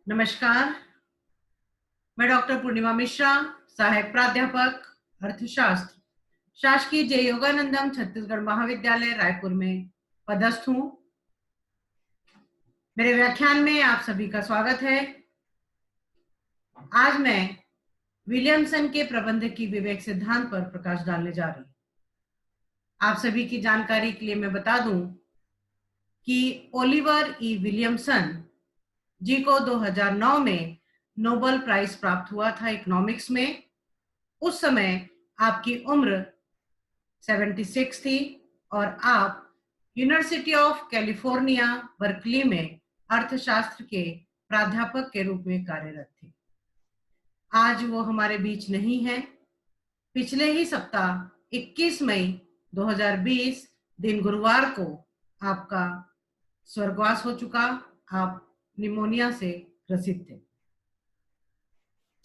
नमस्कार, मैं डॉक्टर पूर्णिमा मिश्रा, सहायक प्राध्यापक अर्थशास्त्र, शासकीय जय योगानंदम छत्तीसगढ़ महाविद्यालय रायपुर में पदस्थ हूँ। मेरे व्याख्यान में आप सभी का स्वागत है। आज मैं विलियमसन के प्रबंधकीय विवेक सिद्धांत पर प्रकाश डालने जा रही हूँ। आप सभी की जानकारी के लिए मैं बता दूं कि ओलिवर ई विलियमसन जी को 2009 में नोबेल प्राइज प्राप्त हुआ था इकोनॉमिक्स में। उस समय आपकी उम्र 76 थी और आप यूनिवर्सिटी ऑफ कैलिफोर्निया बर्कली में अर्थशास्त्र के प्राध्यापक के रूप में कार्यरत थे। आज वो हमारे बीच नहीं है। पिछले ही सप्ताह 21 मई 2020 दिन गुरुवार को आपका स्वर्गवास हो चुका। आप निमोनिया से ग्रसित थे।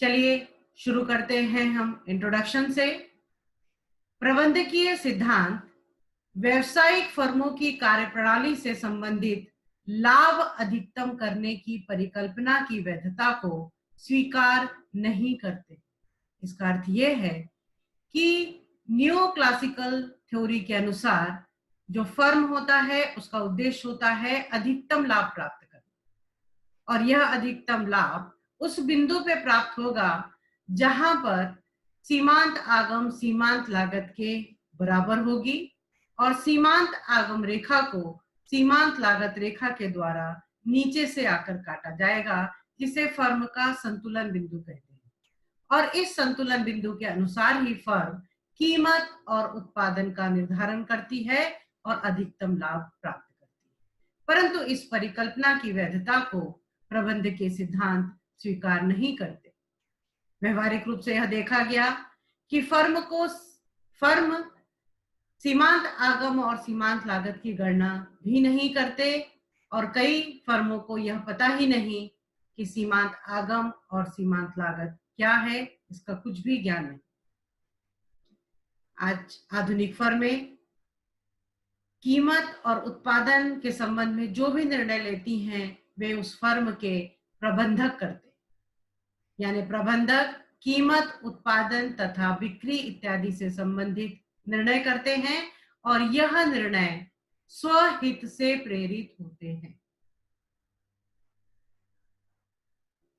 चलिए शुरू करते हैं हम इंट्रोडक्शन से। प्रबंधकीय सिद्धांत व्यावसायिक फर्मों की कार्यप्रणाली से संबंधित लाभ अधिकतम करने की परिकल्पना की वैधता को स्वीकार नहीं करते। इसका अर्थ यह है कि न्यू क्लासिकल थ्योरी के अनुसार जो फर्म होता है उसका उद्देश्य होता है अधिकतम लाभ प्राप्त करना, और यह अधिकतम लाभ उस बिंदु पे प्राप्त होगा जहां पर सीमांत आगम सीमांत लागत के बराबर होगी और सीमांत आगम रेखा को सीमांत लागत रेखा के द्वारा नीचे से आकर काटा जाएगा, जिसे फर्म का संतुलन बिंदु कहते हैं। और इस संतुलन बिंदु के अनुसार ही फर्म कीमत और उत्पादन का निर्धारण करती है और अधिकतम लाभ प्राप्त करती है। परंतु इस परिकल्पना की वैधता को प्रबंधकीय सिद्धांत स्वीकार नहीं करते। व्यवहारिक रूप से यह देखा गया कि फर्म सीमांत आगम और सीमांत लागत की गणना भी नहीं करते और कई फर्मों को यह पता ही नहीं कि सीमांत आगम और सीमांत लागत क्या है, इसका कुछ भी ज्ञान नहीं। आज आधुनिक फर्में कीमत और उत्पादन के संबंध में जो भी निर्णय लेती हैं वे उस फर्म के प्रबंधक करते हैं। यानी प्रबंधक कीमत, उत्पादन तथा बिक्री इत्यादि से संबंधित निर्णय करते हैं और यह निर्णय स्वहित से प्रेरित होते हैं।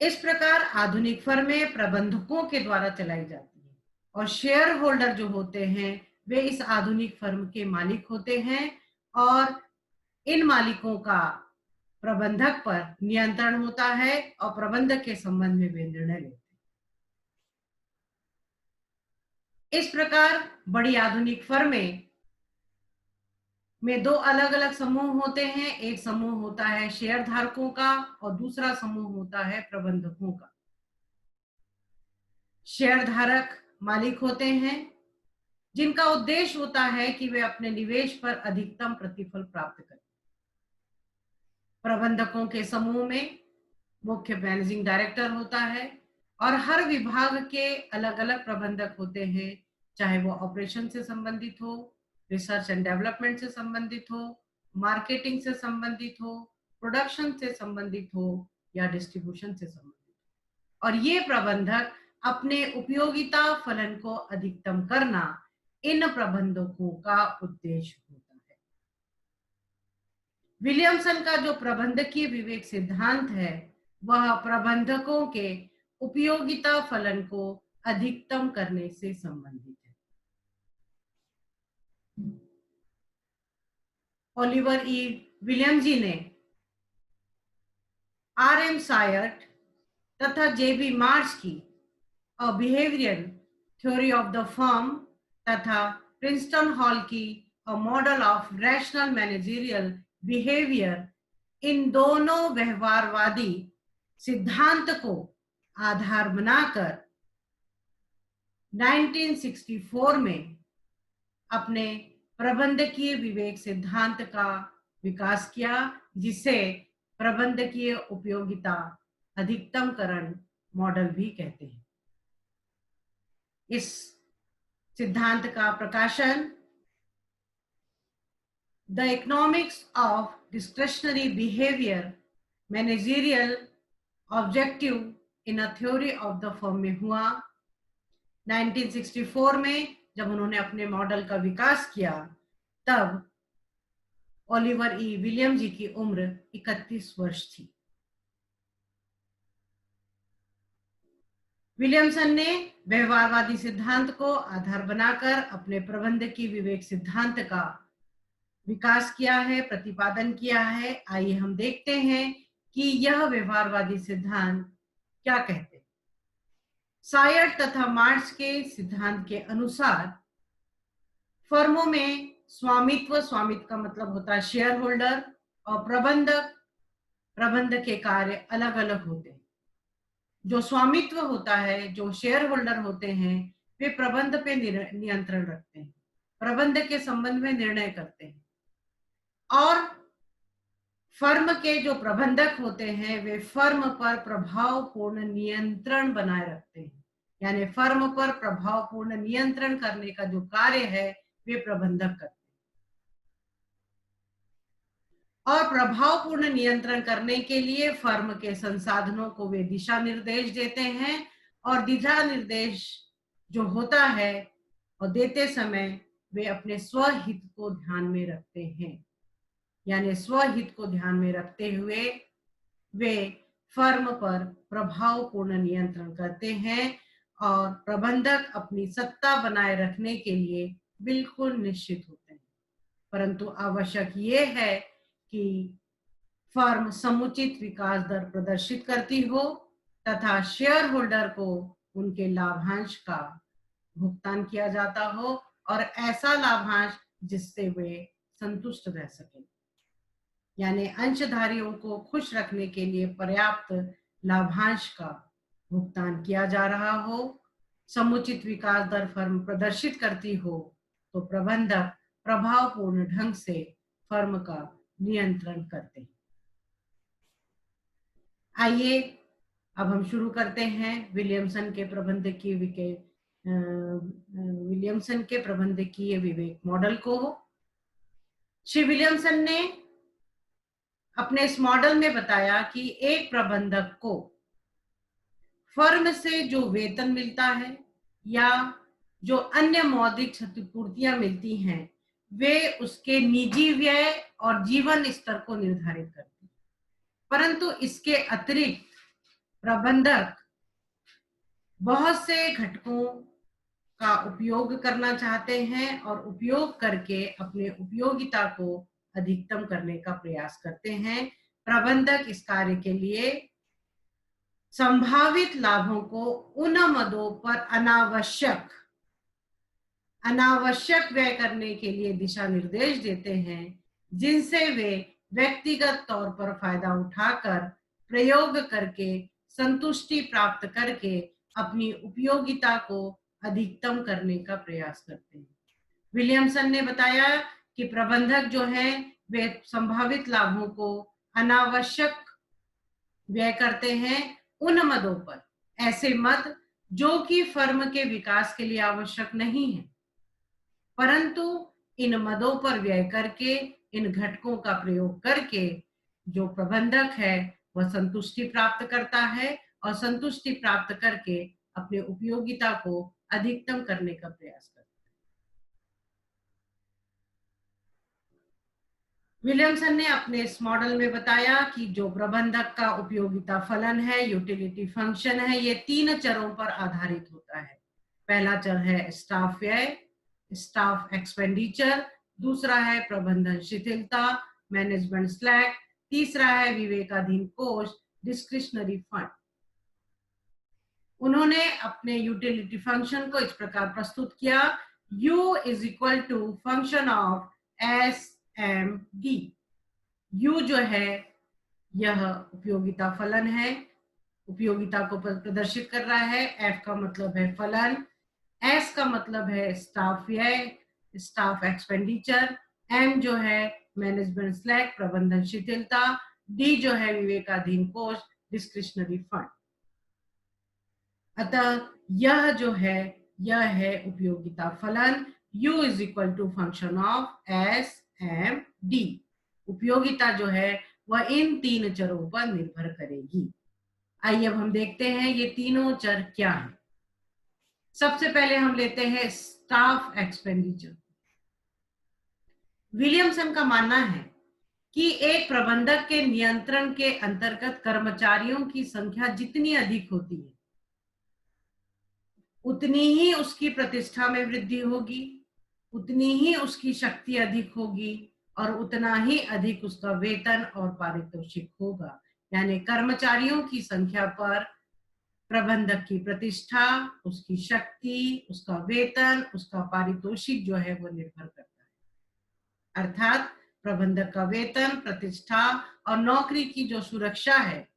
इस प्रकार आधुनिक फर्में प्रबंधकों के द्वारा चलाई जाती हैं और शेयर होल्डर जो होते हैं वे इस आधुनिक फर्म के मालिक होते हैं और इन मालिकों का प्रबंधक पर नियंत्रण होता है और प्रबंधक के संबंध में वे निर्णय लेते हैं। इस प्रकार बड़ी आधुनिक फर्में में दो अलग अलग समूह होते हैं। एक समूह होता है शेयर धारकों का और दूसरा समूह होता है प्रबंधकों का। शेयर धारक मालिक होते हैं जिनका उद्देश्य होता है कि वे अपने निवेश पर अधिकतम प्रतिफल प्राप्त करें। प्रबंधकों के समूह में मुख्य मैनेजिंग डायरेक्टर होता है और हर विभाग के अलग अलग प्रबंधक होते हैं, चाहे वो ऑपरेशन से संबंधित हो, रिसर्च एंड डेवलपमेंट से संबंधित हो, मार्केटिंग से संबंधित हो, प्रोडक्शन से संबंधित हो या डिस्ट्रीब्यूशन से संबंधित हो। और ये प्रबंधक अपने उपयोगिता फलन को अधिकतम करना इन प्रबंधकों का उद्देश्य होता है। विलियमसन का जो प्रबंधकीय विवेक सिद्धांत है वह प्रबंधकों के उपयोगिता फलन को अधिकतम करने से संबंधित है। ओलिवर ई विलियम जी ने आर.एम. सायर्ट तथा जे.बी. मार्च की a behavioural theory of the firm तथा प्रिंसटन हॉल की a model of rational managerial behaviour, इन दोनों व्यवहारवादी सिद्धांत को आधार बनाकर 1964 में अपने प्रबंधकीय विवेक सिद्धांत का विकास किया, जिसे प्रबंधकीय उपयोगिता अधिकतमकरण मॉडल भी कहते हैं। इस सिद्धांत का प्रकाशन the economics of discretionary behaviour managerial objective in a theory of the firm में हुआ। 1964 में जब उन्होंने अपने मॉडल का विकास किया, तब ओलिवर ई विलियम जी की उम्र 31 वर्ष थी। विलियमसन ने व्यवहारवादी सिद्धांत को आधार बनाकर अपने प्रबंधकीय विवेक सिद्धांत का विकास किया है, प्रतिपादन किया है। आइए हम देखते हैं कि यह व्यवहारवादी सिद्धांत क्या कहते हैं। सायर्ट तथा मार्क्स के सिद्धांत के अनुसार फर्मों में स्वामित्व का मतलब होता है शेयर होल्डर, और प्रबंधक के कार्य अलग अलग होते हैं। जो स्वामित्व होता है, जो शेयर होल्डर होते हैं, वे प्रबंध पे नियंत्रण रखते हैं, प्रबंध के संबंध में निर्णय करते हैं। और फर्म के जो प्रबंधक होते हैं, वे फर्म पर प्रभावपूर्ण नियंत्रण बनाए रखते हैं। यानी फर्म पर प्रभावपूर्ण नियंत्रण करने का जो कार्य है, वे प्रबंधक करते हैं। और प्रभावपूर्ण नियंत्रण करने के लिए फर्म के संसाधनों को वे दिशा निर्देश देते हैं, और दिशा निर्देश जो होता है और देते समय वे अपने स्वहित को ध्यान में रखते हैं। यानी स्वहित को ध्यान में रखते हुए वे फर्म पर प्रभावपूर्ण नियंत्रण करते हैं, और प्रबंधक अपनी सत्ता बनाए रखने के लिए बिल्कुल निश्चित होते हैं। परंतु आवश्यक ये है कि फर्म समुचित विकास दर प्रदर्शित करती हो तथा शेयर होल्डर को उनके लाभांश का भुगतान किया जाता हो, और ऐसा लाभांश जिससे वे संतुष्ट रह सकें। यानी अंशधारियों को खुश रखने के लिए पर्याप्त लाभांश का भुगतान किया जा रहा हो। समुचित विकास दर फर्म प्रदर्शित करती हो तो प्रबंधक प्रभावपूर्ण ढंग से फर्म का नियंत्रण करते हैं। आइए अब हम शुरू करते हैं विलियमसन के प्रबंधकीय विवेक मॉडल को। श्री विलियमसन ने अपने इस मॉडल में बताया कि एक प्रबंधक को फर्म से जो वेतन मिलता है या जो अन्य मौद्रिक क्षतिपूर्तियां मिलती हैं, वे उसके निजी व्यय और जीवन स्तर को निर्धारित करती हैं। परंतु इसके अतिरिक्त प्रबंधक बहुत से घटकों का उपयोग करना चाहते हैं, और उपयोग करके अपने उपयोगिता को अधिकतम करने का प्रयास करते हैं। प्रबंधक इस कार्य के लिए संभावित लाभों को उन मदों पर अनावश्यक व्यय करने के लिए दिशा निर्देश देते हैं जिनसे वे व्यक्तिगत तौर पर फायदा उठाकर प्रयोग करके संतुष्टि प्राप्त करके अपनी उपयोगिता को अधिकतम करने का प्रयास करते हैं। विलियमसन ने बताया कि प्रबंधक जो है वे संभावित लाभों को अनावश्यक व्यय करते हैं उन मदों पर, ऐसे मद जो कि फर्म के विकास के लिए आवश्यक नहीं है, परंतु इन मदों पर व्यय करके, इन घटकों का प्रयोग करके जो प्रबंधक है वह संतुष्टि प्राप्त करता है, और संतुष्टि प्राप्त करके अपने उपयोगिता को अधिकतम करने का प्रयास करता है। विलियमसन ने अपने इस मॉडल में बताया कि जो प्रबंधक का उपयोगिता फलन है, यूटिलिटी फंक्शन है, ये 3 चरों पर आधारित होता है। पहला चर है स्टाफ व्यय, स्टाफ एक्सपेंडिचर, दूसरा है प्रबंधन शिथिलता, मैनेजमेंट स्लैक, तीसरा है विवेकाधीन कोष, डिस्क्रिशनरी फंड। उन्होंने अपने यूटिलिटी फंक्शन को इस प्रकार प्रस्तुत किया: U is equal to function of SMD। U जो है यह उपयोगिता फलन है, उपयोगिता को प्रदर्शित कर रहा है। F का मतलब है फलन, S का मतलब है स्टाफ व्यय, स्टाफ एक्सपेंडिचर, M जो है मैनेजमेंट स्लैक, प्रबंधन शिथिलता, D जो है विवेकाधीन कोष, डिस्क्रिशनरी फंड। अतः यह जो है यह है उपयोगिता फलन। U is equal to function of SMD। उपयोगिता जो है वह इन 3 चरों पर निर्भर करेगी। आइए अब हम देखते हैं ये तीनों चर क्या है। सबसे पहले हम लेते हैं स्टाफ एक्सपेंडिचर। विलियमसन का मानना है कि एक प्रबंधक के नियंत्रण के अंतर्गत कर्मचारियों की संख्या जितनी अधिक होती है उतनी ही उसकी प्रतिष्ठा में वृद्धि होगी, उतनी ही उसकी शक्ति अधिक होगी और उतना ही अधिक उसका वेतन और पारितोषिक होगा। यानी कर्मचारियों की संख्या पर प्रबंधक की प्रतिष्ठा, उसकी शक्ति, उसका वेतन, उसका पारितोषिक जो है वो निर्भर करता है। अर्थात प्रबंधक का वेतन, प्रतिष्ठा और नौकरी की जो सुरक्षा है,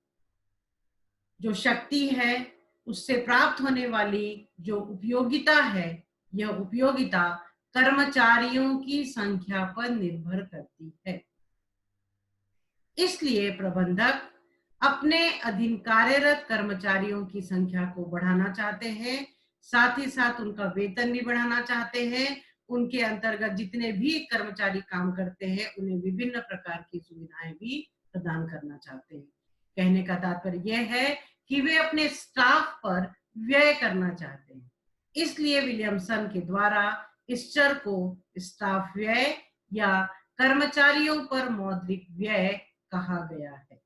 जो शक्ति है, उससे प्राप्त होने वाली जो उपयोगिता है, यह उपयोगिता कर्मचारियों की संख्या पर निर्भर करती है। इसलिए प्रबंधक अपने अधीन कार्यरत कर्मचारियों की संख्या को बढ़ाना चाहते हैं, साथ ही साथ उनका वेतन भी बढ़ाना चाहते हैं। उनके अंतर्गत जितने भी कर्मचारी काम करते हैं उन्हें विभिन्न प्रकार की सुविधाएं भी प्रदान करना चाहते हैं। कहने का तात्पर्य यह है कि वे अपने स्टाफ पर व्यय करना चाहते हैं। इसलिए विलियमसन के द्वारा इस चर को स्टाफ व्यय या कर्मचारियों पर मौद्रिक व्यय कहा गया है।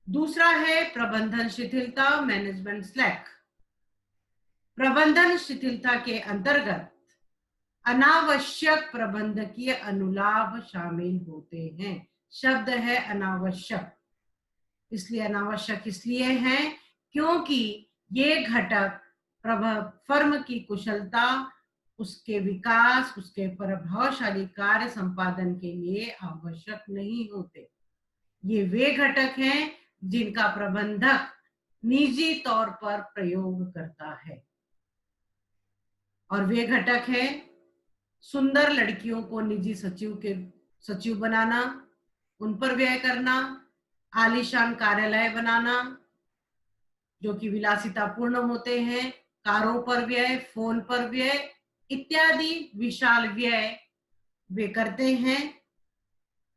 दूसरा है प्रबंधन शिथिलता, मैनेजमेंट स्लैक। प्रबंधन शिथिलता के अंतर्गत अनावश्यक प्रबंधकीय अनुलाभ शामिल होते हैं। शब्द है अनावश्यक। इसलिए अनावश्यक इसलिए है क्योंकि ये घटक फर्म की कुशलता, उसके विकास, उसके प्रभावशाली कार्य संपादन के लिए आवश्यक नहीं होते। ये वे घटक हैं जिनका प्रबंधक निजी तौर पर प्रयोग करता है। और वे घटक है सुंदर लड़कियों को निजी सचिव बनाना, उन पर व्यय करना, आलीशान कार्यालय बनाना जो कि विलासितापूर्ण होते हैं, कारों पर व्यय, फोन पर व्यय इत्यादि विशाल व्यय वे करते हैं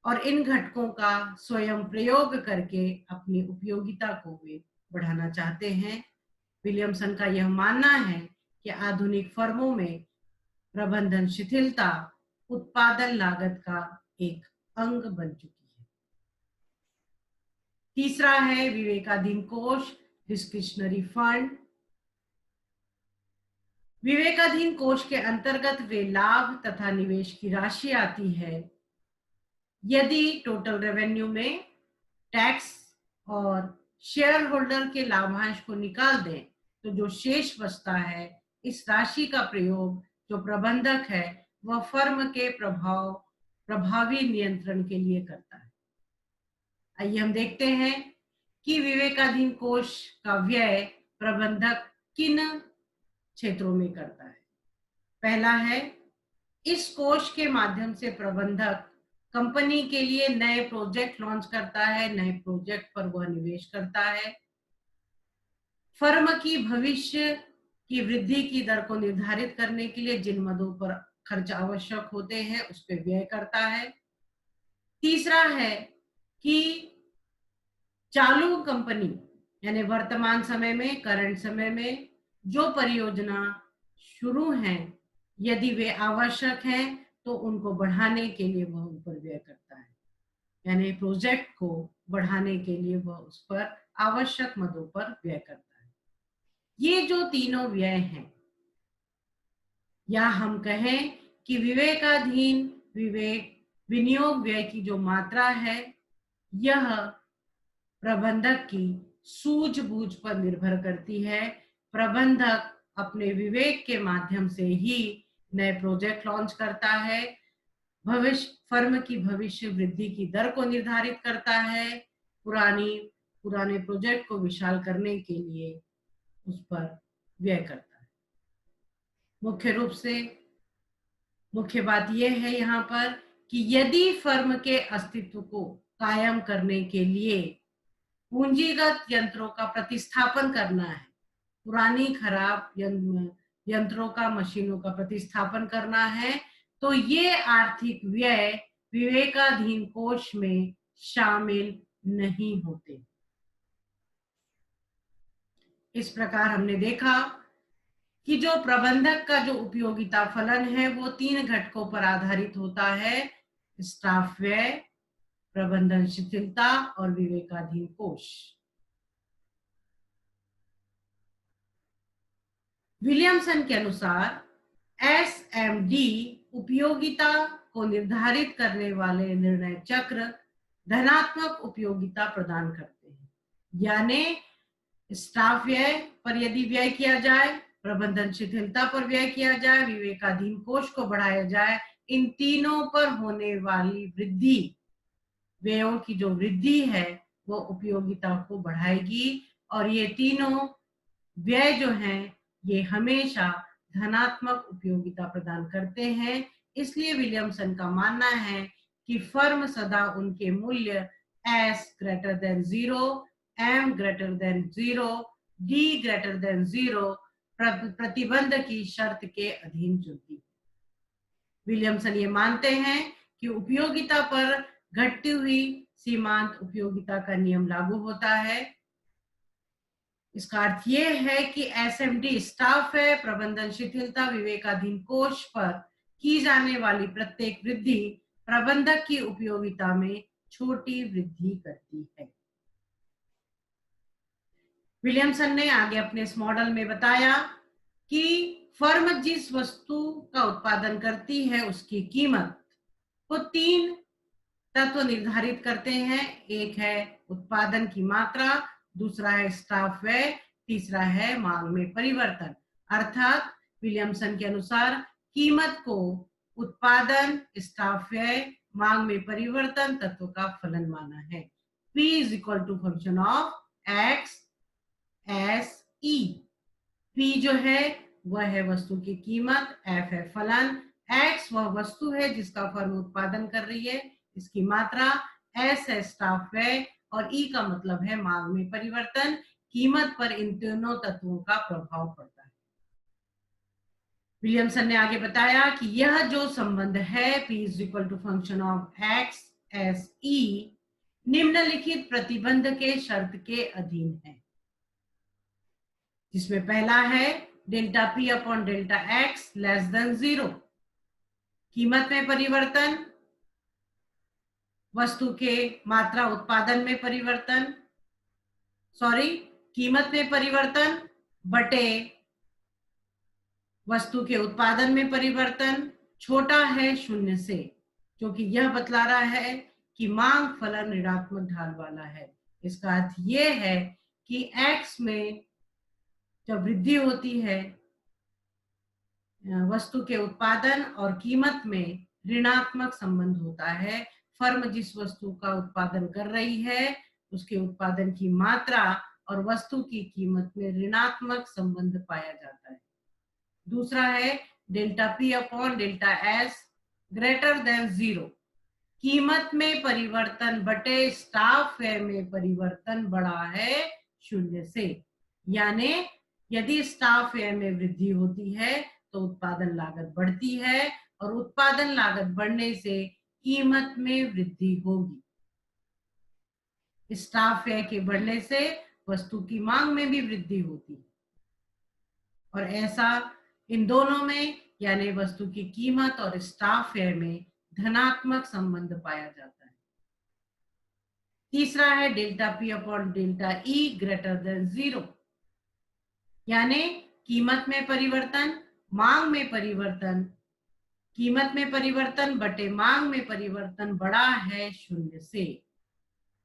और इन घटकों का स्वयं प्रयोग करके अपनी उपयोगिता को वे बढ़ाना चाहते हैं। विलियमसन का यह मानना है कि आधुनिक फर्मों में प्रबंधन शिथिलता उत्पादन लागत का एक अंग बन चुकी है। तीसरा है विवेकाधीन कोष, डिस्क्रिशनरी फंड। विवेकाधीन कोष के अंतर्गत वे लाभ तथा निवेश की राशि आती है यदि टोटल रेवेन्यू में टैक्स और शेयर होल्डर के लाभांश को निकाल दें तो जो शेष बचता है, इस राशि का प्रयोग जो प्रबंधक है वह फर्म के प्रभावी नियंत्रण के लिए करता है। आइए हम देखते हैं कि विवेकाधीन कोष का व्यय प्रबंधक किन क्षेत्रों में करता है। पहला है, इस कोष के माध्यम से प्रबंधक कंपनी के लिए नए प्रोजेक्ट लॉन्च करता है, नए प्रोजेक्ट पर वह निवेश करता है। फर्म की भविष्य की वृद्धि की दर को निर्धारित करने के लिए जिन मदों पर खर्च आवश्यक होते हैं उस पर व्यय करता है। तीसरा है कि चालू कंपनी यानी वर्तमान समय में, करंट समय में जो परियोजना शुरू है, यदि वे आवश्यक हैं तो उनको बढ़ाने के लिए वह उन पर व्यय करता है। यानी प्रोजेक्ट को बढ़ाने के लिए वह उस पर आवश्यक मदों पर व्यय करता है। ये जो तीनों व्यय हैं, या हम कहें कि विवेकाधीन विनियोग व्यय की जो मात्रा है, यह प्रबंधक की सूझबूझ पर निर्भर करती है। प्रबंधक अपने विवेक के माध्यम से ही नए प्रोजेक्ट लॉन्च करता है, फर्म की भविष्य वृद्धि की दर को निर्धारित करता है, पुराने प्रोजेक्ट को विशाल करने के लिए उस पर व्यय करता है। मुख्य रूप से मुख्य बात यह है यहाँ पर कि यदि फर्म के अस्तित्व को कायम करने के लिए पूंजीगत यंत्रों का प्रतिस्थापन करना है, पुरानी खराब यंत्रों का, मशीनों का प्रतिस्थापन करना है, तो ये आर्थिक व्यय विवेकाधीन कोष में शामिल नहीं होते। इस प्रकार हमने देखा कि जो प्रबंधक का जो उपयोगिता फलन है वो 3 घटकों पर आधारित होता है: स्टाफ व्यय, प्रबंधन शिथिलता और विवेकाधीन कोष। विलियमसन के अनुसार एसएमडी उपयोगिता को निर्धारित करने वाले निर्णय चक्र धनात्मक उपयोगिता प्रदान करते हैं। यानी स्टाफ व्यय पर यदि व्यय किया जाए, प्रबंधन शिथिलता पर व्यय किया जाए, विवेकाधीन कोष को बढ़ाया जाए, इन तीनों पर होने वाली वृद्धि, व्ययों की जो वृद्धि है वो उपयोगिता को बढ़ाएगी। और ये तीनों व्यय जो हैं ये हमेशा धनात्मक उपयोगिता प्रदान करते हैं। इसलिए विलियमसन का मानना है कि फर्म सदा उनके मूल्य S greater than 0, M greater than 0, D greater than 0 प्रतिबंध की शर्त के अधीन चलती है। विलियमसन ये मानते हैं कि उपयोगिता पर घटती हुई सीमांत उपयोगिता का नियम लागू होता है। इसका अर्थ ये है कि एसएमडी स्टाफ है, प्रबंधन शिथिलता, विवेकाधीन कोष पर की जाने वाली प्रत्येक वृद्धि प्रबंधक की उपयोगिता में छोटी वृद्धि करती है। विलियमसन ने आगे अपने इस मॉडल में बताया कि फर्म जिस वस्तु का उत्पादन करती है उसकी कीमत को 3 तत्व निर्धारित करते हैं। एक है उत्पादन की मात्रा, दूसरा है स्टाफ व्यय, तीसरा है मांग में परिवर्तन। अर्थात विलियमसन के अनुसार कीमत को उत्पादन, स्टाफ व्यय, मांग में परिवर्तन तत्व का फलन माना है। P is equal to function of X S E। P जो है वह है वस्तु की कीमत, F है फलन, X वह वस्तु है जिसका फर्म उत्पादन कर रही है, इसकी मात्रा, S है स्टाफ व्यय और E का मतलब है मांग में परिवर्तन। कीमत पर इन तीनों तत्वों का प्रभाव पड़ता है। विलियमसन ने आगे बताया कि यह जो संबंध है P is equal to function of X S E निम्नलिखित प्रतिबंध के शर्त के अधीन है, जिसमें पहला है delta P upon delta X less than 0। कीमत में परिवर्तन, वस्तु के मात्रा उत्पादन में परिवर्तन, कीमत में परिवर्तन बटे वस्तु के उत्पादन में परिवर्तन छोटा है 0 से, क्योंकि यह बतला रहा है कि मांग फलन ऋणात्मक ढाल वाला है। इसका अर्थ यह है कि X में जब वृद्धि होती है वस्तु के उत्पादन और कीमत में ऋणात्मक संबंध होता है। फर्म जिस वस्तु का उत्पादन कर रही है उसके उत्पादन की मात्रा और वस्तु की कीमत में ऋणात्मक संबंध पाया जाता है। दूसरा है delta P upon delta S greater than 0। कीमत में परिवर्तन बटे स्टाफ व्यय में परिवर्तन बड़ा है 0 से। यानी यदि स्टाफ व्यय में वृद्धि होती है तो उत्पादन लागत बढ़ती है और उत्पादन लागत बढ़ने से कीमत में वृद्धि होगी। स्टाफ व्यय के बढ़ने से वस्तु की मांग में भी वृद्धि होती है और ऐसा इन दोनों में यानी वस्तु की कीमत और स्टाफ व्यय में धनात्मक संबंध पाया जाता है। तीसरा है delta P upon delta E greater than 0। यानी कीमत में परिवर्तन, मांग में परिवर्तन, कीमत में परिवर्तन बटे मांग में परिवर्तन बड़ा है 0 से।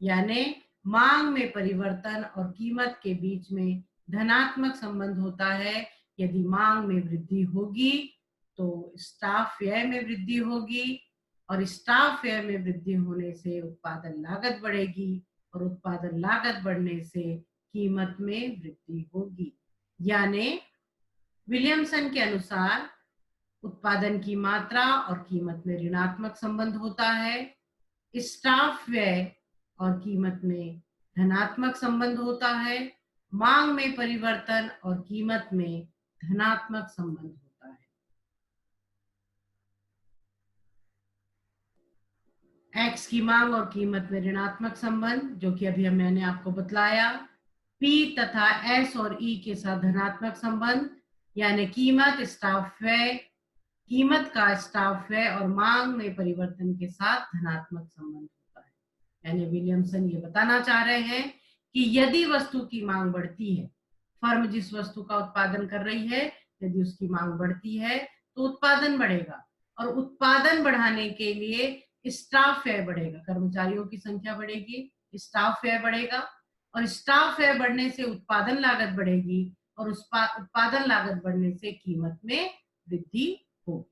यानी मांग में परिवर्तन और कीमत के बीच में धनात्मक संबंध होता है। यदि मांग में वृद्धि होगी तो स्टाफ व्यय में वृद्धि होगी और स्टाफ व्यय में वृद्धि होने से उत्पादन लागत बढ़ेगी और उत्पादन लागत बढ़ने से कीमत में वृद्धि होगी। यानी विलियमसन के अनुसार उत्पादन की मात्रा और कीमत में ऋणात्मक संबंध होता है, स्टाफ व्यय और कीमत में धनात्मक संबंध होता है, मांग में परिवर्तन और कीमत में धनात्मक संबंध होता है। एक्स की मांग और कीमत में ऋणात्मक संबंध जो कि अभी मैंने आपको बतलाया। P तथा S और E के साथ धनात्मक संबंध, यानी कीमत का स्टाफ व्यय और मांग में परिवर्तन के साथ धनात्मक संबंध होता है। यानी विलियमसन ये बताना चाह रहे हैं कि यदि वस्तु की मांग बढ़ती है, फर्म जिस वस्तु का उत्पादन कर रही है, यदि उसकी मांग बढ़ती है तो उत्पादन बढ़ेगा, और उत्पादन बढ़ाने के लिए स्टाफ व्यय बढ़ेगा, कर्मचारियों की संख्या बढ़ेगी, स्टाफ व्यय बढ़ेगा, और स्टाफ व्यय बढ़ने से उत्पादन लागत बढ़ेगी, और उस उत्पादन लागत बढ़ने से कीमत में वृद्धि होगी।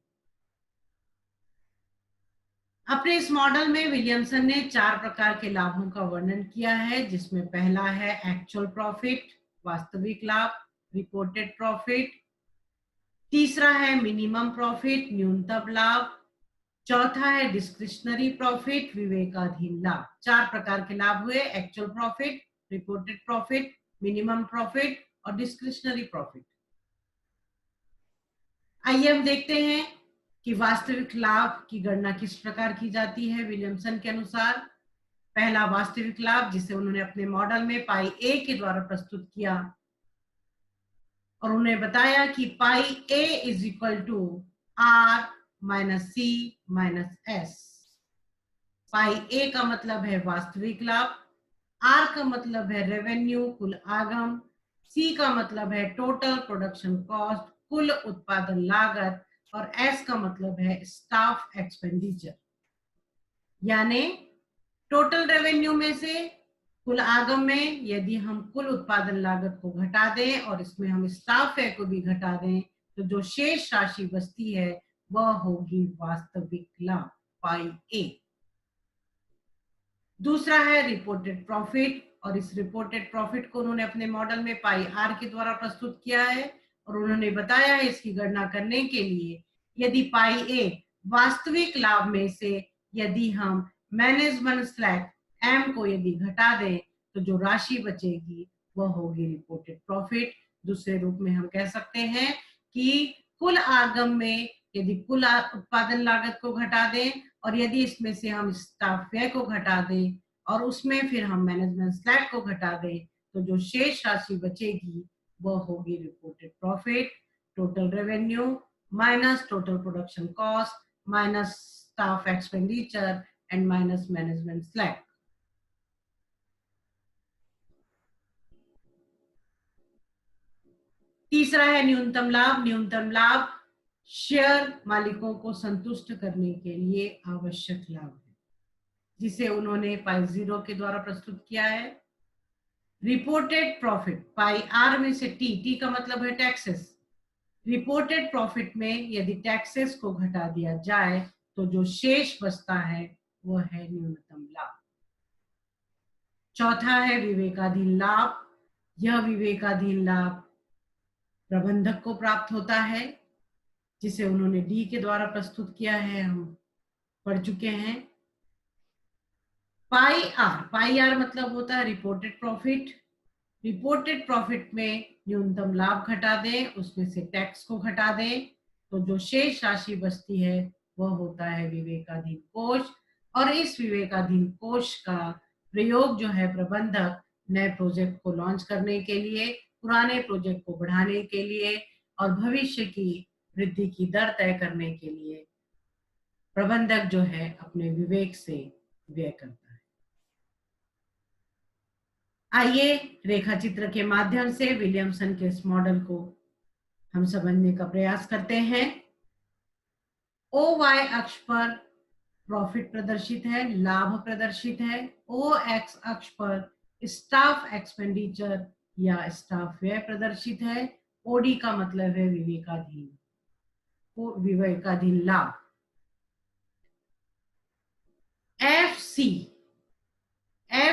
अपने इस मॉडल में विलियमसन ने 4 प्रकार के लाभों का वर्णन किया है, जिसमें पहला है एक्चुअल प्रॉफिट, वास्तविक लाभ, रिपोर्टेड प्रॉफिट। तीसरा है मिनिमम प्रॉफिट, न्यूनतम लाभ। चौथा है डिस्क्रिशनरी प्रॉफिट, विवेकाधीन लाभ। 4 प्रकार के लाभ हुए, actual profit, reported profit, minimum profit और डिस्क्रिशनरी प्रॉफिट। आइए हम देखते हैं कि वास्तविक लाभ की गणना किस प्रकार की जाती है विलियमसन के अनुसार। पहला वास्तविक लाभ, जिसे उन्होंने अपने मॉडल में पाई ए के द्वारा प्रस्तुत किया, और उन्हें बताया कि pi A is equal to R minus C minus S. Pi A का मतलब है वास्तविक लाभ, आर का मतलब है रेवेन्यू, कुल आगम, सी का मतलब है टोटल प्रोडक्शन कॉस्ट, कुल उत्पादन लागत, और एस का मतलब है स्टाफ एक्सपेंडिचर। यानी टोटल रेवेन्यू में से कुल आगम में यदि हम कुल उत्पादन लागत को घटा दें और इसमें हम स्टाफ व्यय को भी घटा दें, तो जो शेष राशि बचती है वह होगी वास्तविक लाभ, पाई ए। दूसरा है रिपोर्टेड प्रॉफिट, और इस रिपोर्टेड प्रॉफिट को उन्होंने अपने मॉडल में पाई आर के द्वारा प्रस्तुत किया है, और उन्होंने बताया है इसकी गणना करने के लिए यदि पाई ए वास्तविक लाभ में से यदि हम मैनेजमेंट स्लैक एम को यदि घटा दें, तो जो राशि बचेगी वह होगी रिपोर्टेड प्रॉफिट। दूसरे रूप में हम कह सकते हैं कि कुल आगम में यदि कुल उत्पादन लागत को घटा दें, और यदि इसमें से हम स्टाफ व्यय को घटा दें और उसमें फिर हम मैनेजमेंट स्लैक को घटा दें, तो जो शेष राशि बचेगी वह होगी reported profit. Total revenue minus total production cost minus staff expenditure and minus management slack. तीसरा है न्यूनतम लाभ। न्यूनतम लाभ शेयर मालिकों को संतुष्ट करने के लिए आवश्यक लाभ है, जिसे उन्होंने पाई जीरो के द्वारा प्रस्तुत किया है। रिपोर्टेड प्रॉफिट पाई आर में से टी का मतलब है टैक्सेस। रिपोर्टेड प्रॉफिट में यदि टैक्सेस को घटा दिया जाए तो जो शेष बचता है वह है न्यूनतम लाभ। चौथा है विवेकाधीन लाभ। यह विवेकाधीन लाभ प्रबंधक को प्राप्त होता है, जिसे उन्होंने डी के द्वारा प्रस्तुत किया है, हम पढ़ चुके हैं। पाई आर मतलब होता है रिपोर्टेड प्रॉफिट। रिपोर्टेड प्रॉफिट में न्यूनतम लाभ घटा दें, उसमें से टैक्स को घटा दें, तो जो शेष राशि बचती है वह होता है विवेकाधीन कोष। और इस विवेकाधीन कोष का प्रयोग जो है प्रबंधक नए प्रोजेक्ट को लॉन्च करने के लिए, पुराने प्रोजेक्ट को बढ़ाने के लिए और भविष्य की वृद्धि की दर तय करने के लिए प्रबंधक जो है अपने विवेक से व्यय करता है। आइए रेखा चित्र के माध्यम से विलियमसन के इस मॉडल को हम समझने का प्रयास करते हैं। ओ वाई अक्ष पर प्रॉफिट प्रदर्शित है, लाभ प्रदर्शित है। ओ एक्स अक्ष पर स्टाफ एक्सपेंडिचर या स्टाफ व्यय प्रदर्शित है। ओडी का मतलब है विवेकाधीन लाभ। एफ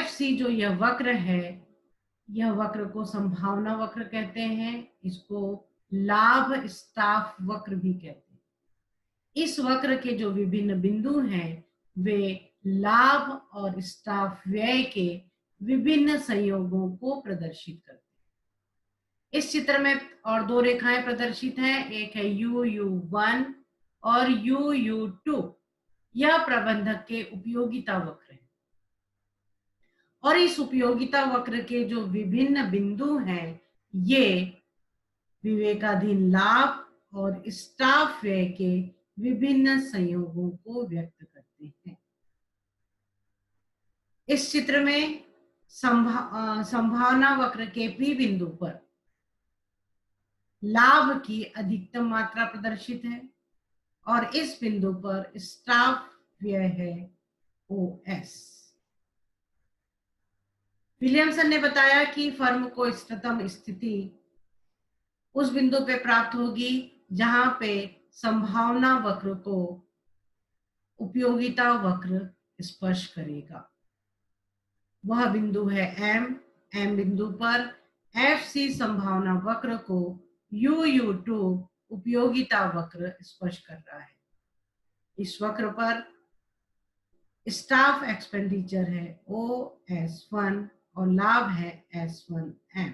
सी जो यह वक्र है, यह वक्र को संभावना वक्र कहते हैं, इसको लाभ स्टाफ वक्र भी कहते हैं। इस वक्र के जो विभिन्न बिंदु हैं वे लाभ और स्टाफ व्यय के विभिन्न संयोगों को प्रदर्शित करते हैं। इस चित्र में और दो रेखाएं प्रदर्शित हैं, एक है UU1 और UU2। यह प्रबंधक के उपयोगिता वक्र है। और इस उपयोगिता वक्र के जो विभिन्न बिंदु हैं, ये विवेकाधीन लाभ और स्टाफ व्यय के विभिन्न संयोगों को व्यक्त करते हैं। इस चित्र में संभावना वक्र के पी बिंदु पर लाभ की अधिकतम मात्रा प्रदर्शित है और इस बिंदु पर स्टाफ व्यय है OS। विलियमसन ने बताया कि फर्म को इष्टतम स्थिति उस बिंदु पे प्राप्त होगी जहां पे संभावना वक्र को उपयोगिता वक्र स्पर्श करेगा। वह बिंदु है M बिंदु पर FC संभावना वक्र को UU2 उपयोगिता वक्र स्पर्श कर रहा है। इस वक्र पर स्टाफ एक्सपेंडिचर है OS1 और लाभ है S1M।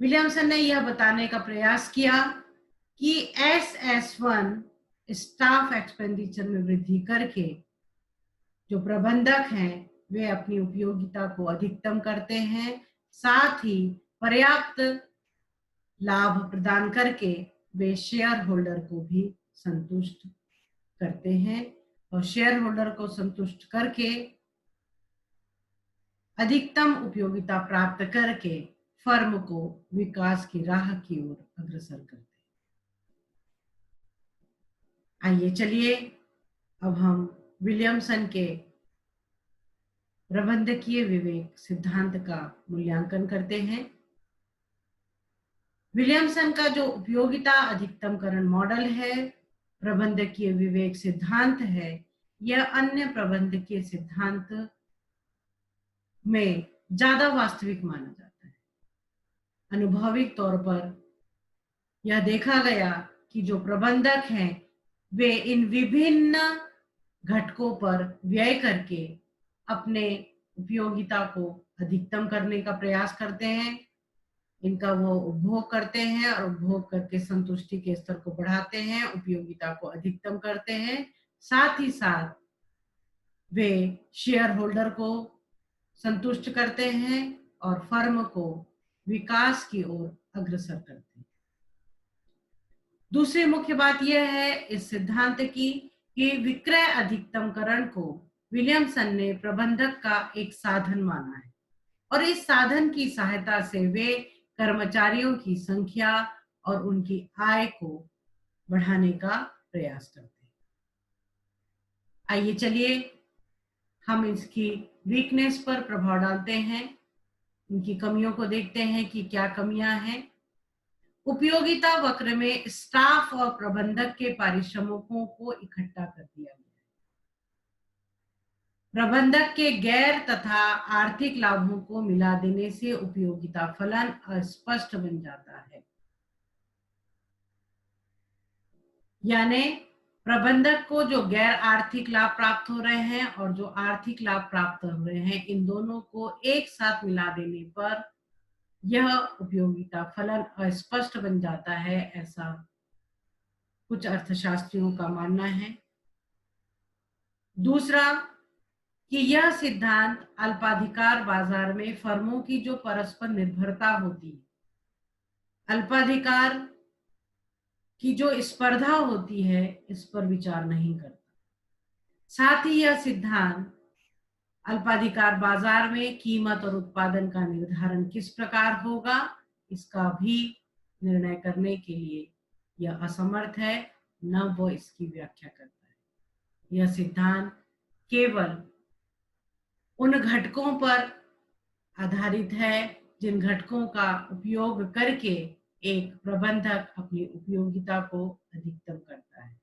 विलियमसन ने यह बताने का प्रयास किया कि SS1 स्टाफ एक्सपेंडिचर में वृद्धि करके जो प्रबंधक हैं वे अपनी उपयोगिता को अधिकतम करते हैं, साथ ही पर्याप्त लाभ प्रदान करके वे शेयर होल्डर को भी संतुष्ट करते हैं और शेयर होल्डर को संतुष्ट करके अधिकतम उपयोगिता प्राप्त करके फर्म को विकास की राह की ओर अग्रसर करते हैं। आइए चलिए अब हम विलियमसन के प्रबंधकीय विवेक सिद्धांत का मूल्यांकन करते हैं। विलियमसन का जो उपयोगिता अधिकतमकरण मॉडल है, प्रबंधकीय विवेक सिद्धांत है, यह अन्य प्रबंधकीय सिद्धांत में ज्यादा वास्तविक माना जाता है। अनुभविक तौर पर यह देखा गया कि जो प्रबंधक हैं वे इन विभिन्न घटकों पर व्यय करके अपने उपयोगिता को अधिकतम करने का प्रयास करते हैं। इनका वो उपभोग करते हैं और उपभोग करके संतुष्टि के स्तर को बढ़ाते हैं, उपयोगिता को अधिकतम करते हैं। साथ ही साथ वे शेयर होल्डर को संतुष्ट करते हैं और फर्म को विकास की ओर अग्रसर करते हैं। दूसरी मुख्य बात यह है इस सिद्धांत की कि विक्रय अधिकतमकरण को विलियमसन ने प्रबंधक का एक साधन माना है और इस साधन की सहायता से वे कर्मचारियों की संख्या और उनकी आय को बढ़ाने का प्रयास करते हैं। आइए चलिए हम इसकी वीकनेस पर प्रभाव डालते हैं, इनकी कमियों को देखते हैं कि क्या कमियां हैं। उपयोगिता वक्र में स्टाफ और प्रबंधक के पारिश्रमिकों को इकट्ठा कर दिया गया है। प्रबंधक के गैर तथा आर्थिक लाभों को मिला देने से उपयोगिता फलन अस्पष्ट बन जाता है। यानी प्रबंधक को जो गैर आर्थिक लाभ प्राप्त हो रहे हैं और जो आर्थिक लाभ प्राप्त हो रहे हैं, इन दोनों को एक साथ मिला देने पर यह उपयोगिता फलन अस्पष्ट बन जाता है, ऐसा कुछ अर्थशास्त्रियों का मानना है। दूसरा कि यह सिद्धांत अल्पाधिकार बाजार में फर्मों की जो परस्पर निर्भरता होती है, अल्पाधिकार की जो स्पर्धा होती है, इस पर विचार नहीं करता। साथ ही यह सिद्धांत अल्पाधिकार बाजार में कीमत और उत्पादन का निर्धारण किस प्रकार होगा, इसका भी निर्णय करने के लिए यह असमर्थ है, न वो इसकी व्याख्या करता है। यह सिद्धांत केवल उन घटकों पर आधारित है जिन घटकों का उपयोग करके एक प्रबंधक अपनी उपयोगिता को अधिकतम करता है।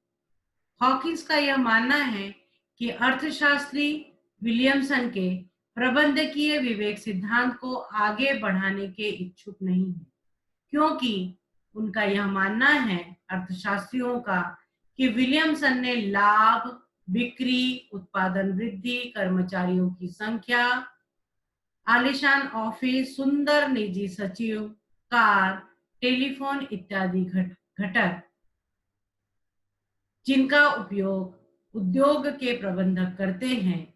हॉकिंस का यह मानना है कि अर्थशास्त्री विलियमसन के प्रबंधकीय विवेक सिद्धांत को आगे बढ़ाने के इच्छुक नहीं है, क्योंकि उनका यह मानना है अर्थशास्त्रियों का कि विलियमसन ने लाभ, बिक्री, उत्पादन वृद्धि, कर्मचारियों की संख्या, आलीशान ऑफिस, सुंदर निजी सचिव, कार, टेलीफोन इत्यादि घटक जिनका उपयोग उद्योग के प्रबंधक करते हैं,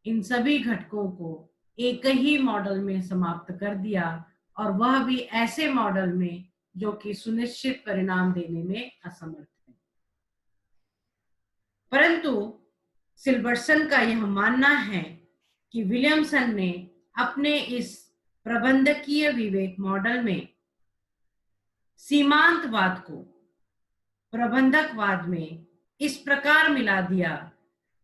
इन सभी घटकों को एक ही मॉडल में समाप्त कर दिया, और वह भी ऐसे मॉडल में जो कि सुनिश्चित परिणाम देने में असमर्थ है। परंतु सिल्वर्सन का यह मानना है कि विलियमसन ने अपने इस प्रबंधकीय विवेक मॉडल में सीमांतवाद को प्रबंधकवाद में इस प्रकार मिला दिया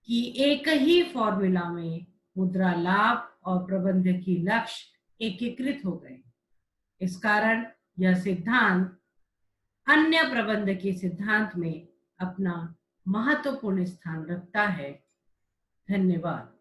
कि एक ही फॉर्मूला में मुद्रा लाभ और प्रबंधकीय लक्ष्य एकीकृत हो गए। इस कारण यह सिद्धांत अन्य प्रबंधकीय सिद्धांत में अपना महत्वपूर्ण स्थान रखता है। धन्यवाद।